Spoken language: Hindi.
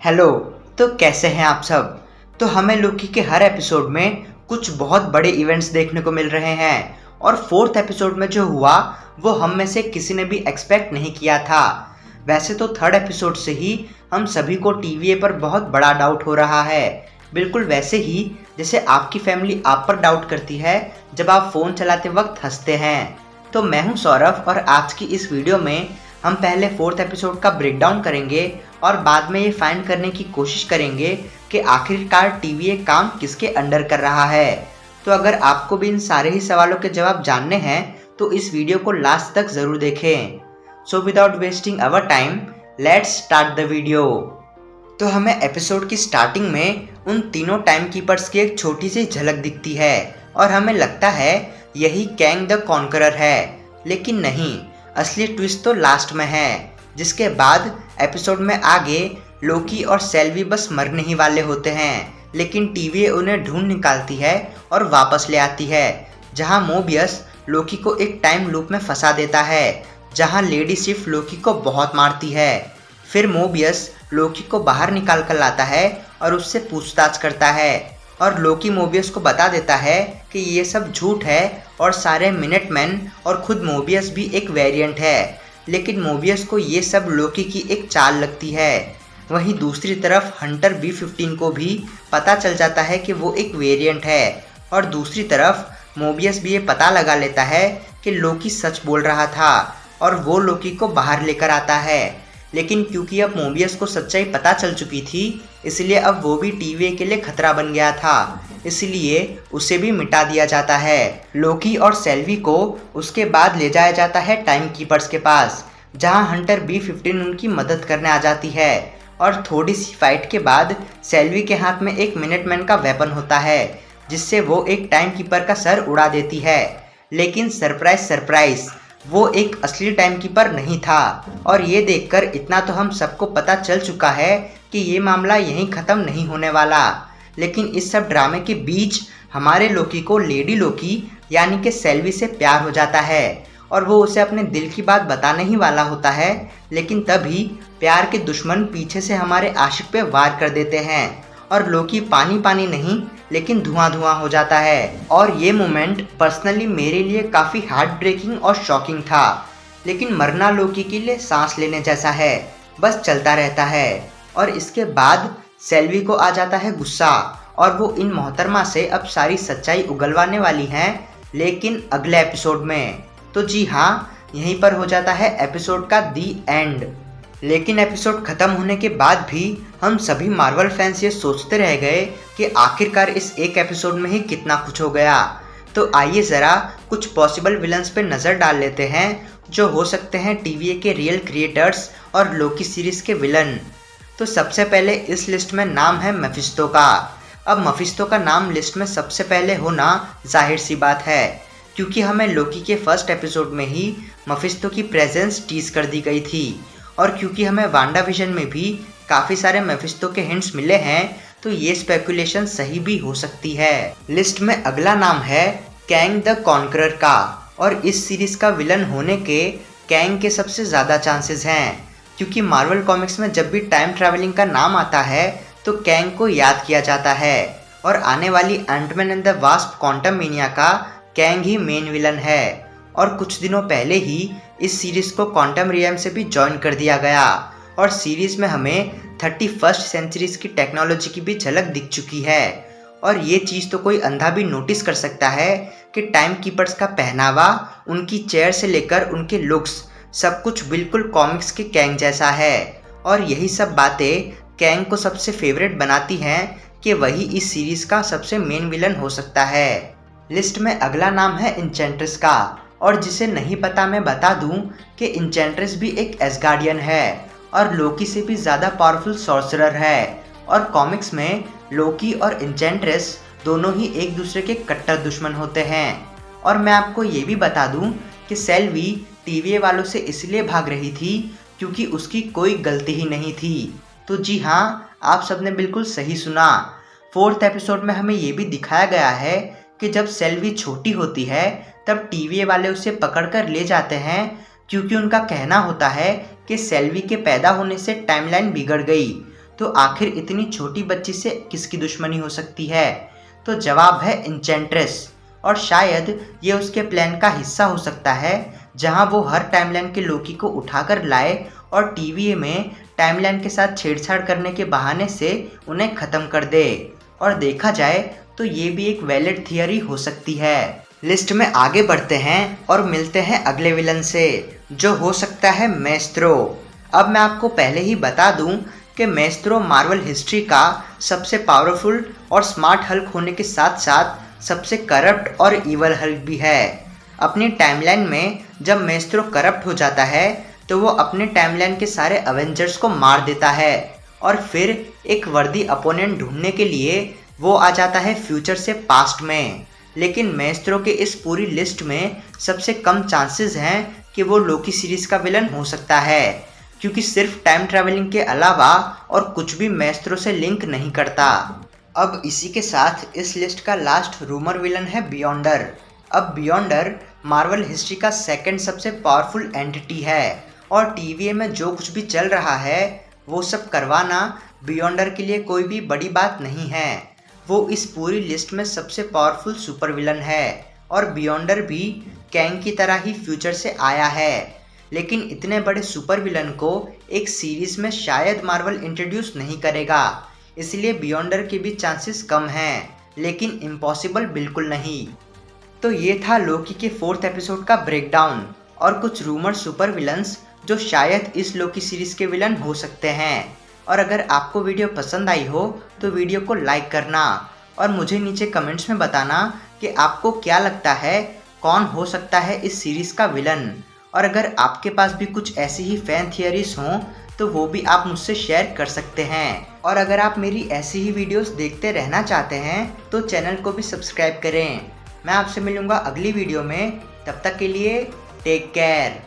हेलो। तो कैसे हैं आप सब। तो हमें लोकी के हर एपिसोड में कुछ बहुत बड़े इवेंट्स देखने को मिल रहे हैं और फोर्थ एपिसोड में जो हुआ वो हम में से किसी ने भी एक्सपेक्ट नहीं किया था। वैसे तो थर्ड एपिसोड से ही हम सभी को टीवीए पर बहुत बड़ा डाउट हो रहा है, बिल्कुल वैसे ही जैसे आपकी फैमिली आप पर डाउट करती है जब आप फ़ोन चलाते वक्त हंसते हैं। तो मैं हूं सौरभ और आज की इस वीडियो में हम पहले फोर्थ एपिसोड का ब्रेकडाउन करेंगे और बाद में ये फाइंड करने की कोशिश करेंगे कि आखिरकार टीवीए काम किसके अंडर कर रहा है। तो अगर आपको भी इन सारे ही सवालों के जवाब जानने हैं तो इस वीडियो को लास्ट तक ज़रूर देखें। So without wasting our time let's start the video. तो हमें एपिसोड की स्टार्टिंग में उन तीनों टाइम कीपर्स की एक छोटी सी झलक दिखती है और हमें लगता है यही कैंग द कॉन्करर है, लेकिन नहीं, असली ट्विस्ट तो लास्ट में है, जिसके बाद एपिसोड में आगे लोकी और सेल्वी बस मरने ही वाले होते हैं, लेकिन टीवीए उन्हें ढूंढ निकालती है और वापस ले आती है, जहां मोबियस लोकी को एक टाइम लूप में फंसा देता है जहां लेडी सिर्फ लोकी को बहुत मारती है। फिर मोबियस लोकी को बाहर निकाल कर लाता है और उससे पूछताछ करता है और लोकी मोबियस को बता देता है कि ये सब झूठ है और सारे मिनटमैन और खुद मोबियस भी एक वेरिएंट है, लेकिन मोबियस को ये सब लोकी की एक चाल लगती है। वहीं दूसरी तरफ हंटर B-15 को भी पता चल जाता है कि वो एक वेरिएंट है और दूसरी तरफ मोबियस भी ये पता लगा लेता है कि लोकी सच बोल रहा था और वो लोकी को बाहर लेकर आता है। लेकिन क्योंकि अब मोबियस को सच्चाई पता चल चुकी थी इसलिए अब वो भी टीवीए के लिए खतरा बन गया था, इसलिए उसे भी मिटा दिया जाता है। लोकी और सेल्वी को उसके बाद ले जाया जाता है टाइम कीपर्स के पास, जहां हंटर B-15 उनकी मदद करने आ जाती है और थोड़ी सी फाइट के बाद सेल्वी के हाथ में एक मिनटमैन का वेपन होता है जिससे वो एक टाइम कीपर का सर उड़ा देती है। लेकिन सरप्राइज सरप्राइज, वो एक असली टाइम कीपर नहीं था और ये देखकर इतना तो हम सबको पता चल चुका है कि ये मामला यहीं ख़त्म नहीं होने वाला। लेकिन इस सब ड्रामे के बीच हमारे लोकी को लेडी लोकी यानी कि सेल्वी से प्यार हो जाता है और वो उसे अपने दिल की बात बताने ही वाला होता है, लेकिन तभी प्यार के दुश्मन पीछे से हमारे आशिक पे वार कर देते हैं और लोकी पानी पानी नहीं लेकिन धुआं धुआं हो जाता है। और ये मोमेंट पर्सनली मेरे लिए काफ़ी हार्ट ब्रेकिंग और शॉकिंग था, लेकिन मरना लोकी के लिए सांस लेने जैसा है, बस चलता रहता है। और इसके बाद सेल्वी को आ जाता है गुस्सा और वो इन मोहतरमा से अब सारी सच्चाई उगलवाने वाली हैं, लेकिन अगले एपिसोड में। तो जी हाँ, यहीं पर हो जाता है एपिसोड का दी एंड। लेकिन एपिसोड ख़त्म होने के बाद भी हम सभी मार्वल फैंस ये सोचते रह गए कि आखिरकार इस एक एपिसोड में ही कितना कुछ हो गया। तो आइए ज़रा कुछ पॉसिबल विलन्स पे नज़र डाल लेते हैं जो हो सकते हैं टीवीए के रियल क्रिएटर्स और लोकी सीरीज़ के विलन। तो सबसे पहले इस लिस्ट में नाम है मेफिस्टो का। अब मेफिस्टो का नाम लिस्ट में सबसे पहले होना जाहिर सी बात है, क्योंकि हमें लोकी के फर्स्ट एपिसोड में ही मेफिस्टो की प्रेजेंस टीज कर दी गई थी और क्योंकि हमें वांडा विजन में भी काफ़ी सारे मेफिस्टो के हिंट्स मिले हैं तो ये स्पेकुलेशन सही भी हो सकती है। लिस्ट में अगला नाम है कैंग द कॉन्करर का और इस सीरीज़ का विलन होने के कैंग के सबसे ज़्यादा चांसेस हैं, क्योंकि मार्वल कॉमिक्स में जब भी टाइम ट्रैवलिंग का नाम आता है तो कैंग को याद किया जाता है और आने वाली Ant Man and the Wasp Quantumania का कैंग ही मेन विलन है। और कुछ दिनों पहले ही इस सीरीज़ को क्वांटम रियम से भी ज्वाइन कर दिया गया और सीरीज़ में हमें 31st सेंचुरीज़ की टेक्नोलॉजी की भी झलक दिख चुकी है। और ये चीज़ तो कोई अंधा भी नोटिस कर सकता है कि टाइम कीपर्स का पहनावा, उनकी चेयर से लेकर उनके लुक्स, सब कुछ बिल्कुल कॉमिक्स के कैंग जैसा है और यही सब बातें कैंग को सबसे फेवरेट बनाती हैं कि वही इस सीरीज़ का सबसे मेन विलन हो सकता है। लिस्ट में अगला नाम है इंचेंट्रेस का और जिसे नहीं पता मैं बता दूं कि इंचेंट्रेस भी एक एसगार्डियन है और लोकी से भी ज़्यादा पावरफुल सॉर्सरर है और कॉमिक्स में लोकी और इंचेंट्रेस दोनों ही एक दूसरे के कट्टर दुश्मन होते हैं। और मैं आपको ये भी बता दूं कि सेल्वी टीवीए वालों से इसलिए भाग रही थी क्योंकि उसकी कोई गलती ही नहीं थी। तो जी हाँ, आप सबने बिल्कुल सही सुना। फोर्थ एपिसोड में हमें ये भी दिखाया गया है कि जब सेल्वी छोटी होती है तब टीवीए वाले उसे पकड़कर ले जाते हैं क्योंकि उनका कहना होता है कि सेल्वी के पैदा होने से टाइमलाइन बिगड़ गई। तो आखिर इतनी छोटी बच्ची से किसकी दुश्मनी हो सकती है? तो जवाब है इंचेंट्रेस। और शायद ये उसके प्लान का हिस्सा हो सकता है, जहां वो हर टाइमलाइन के लोकी को उठाकर लाए और टीवी में टाइमलाइन के साथ छेड़छाड़ करने के बहाने से उन्हें ख़त्म कर दे। और देखा जाए तो ये भी एक वैलिड थियरी हो सकती है। लिस्ट में आगे बढ़ते हैं और मिलते हैं अगले विलन से, जो हो सकता है मेस्त्रो। अब मैं आपको पहले ही बता दूं कि मेस्त्रो मार्वल हिस्ट्री का सबसे पावरफुल और स्मार्ट हल्क होने के साथ साथ सबसे करप्ट और इवल हल्क भी है। अपनी टाइमलाइन में जब मेस्त्रो करप्ट हो जाता है तो वो अपने टाइमलाइन के सारे अवेंजर्स को मार देता है और फिर एक वर्दी अपोनेंट ढूंढने के लिए वो आ जाता है फ्यूचर से पास्ट में। लेकिन मेस्त्रो के इस पूरी लिस्ट में सबसे कम चांसेस हैं कि वो लोकी सीरीज का विलन हो सकता है, क्योंकि सिर्फ टाइम ट्रैवलिंग के अलावा और कुछ भी मेस्त्रो से लिंक नहीं करता। अब इसी के साथ इस लिस्ट का लास्ट रूमर विलन है बियॉन्डर। अब बियॉन्डर मार्वल हिस्ट्री का सेकंड सबसे पावरफुल एंटिटी है और टीवी में जो कुछ भी चल रहा है वो सब करवाना बियॉन्डर के लिए कोई भी बड़ी बात नहीं है। वो इस पूरी लिस्ट में सबसे पावरफुल सुपर विलन है और बियॉन्डर भी कैंग की तरह ही फ्यूचर से आया है। लेकिन इतने बड़े सुपर विलन को एक सीरीज में शायद मार्वल इंट्रोड्यूस नहीं करेगा, इसलिए बियॉन्डर के भी चांसेस कम हैं, लेकिन इम्पॉसिबल बिल्कुल नहीं। तो ये था लोकी के 4th एपिसोड का ब्रेकडाउन और कुछ रूमर सुपर विलन्स जो शायद इस लोकी सीरीज के विलन हो सकते हैं। और अगर आपको वीडियो पसंद आई हो तो वीडियो को लाइक करना और मुझे नीचे कमेंट्स में बताना कि आपको क्या लगता है कौन हो सकता है इस सीरीज़ का विलन। और अगर आपके पास भी कुछ ऐसी ही फैन थियरीज हों तो वो भी आप मुझसे शेयर कर सकते हैं। और अगर आप मेरी ऐसी ही वीडियोस देखते रहना चाहते हैं तो चैनल को भी सब्सक्राइब करें। मैं आपसे मिलूँगा अगली वीडियो में, तब तक के लिए टेक केयर।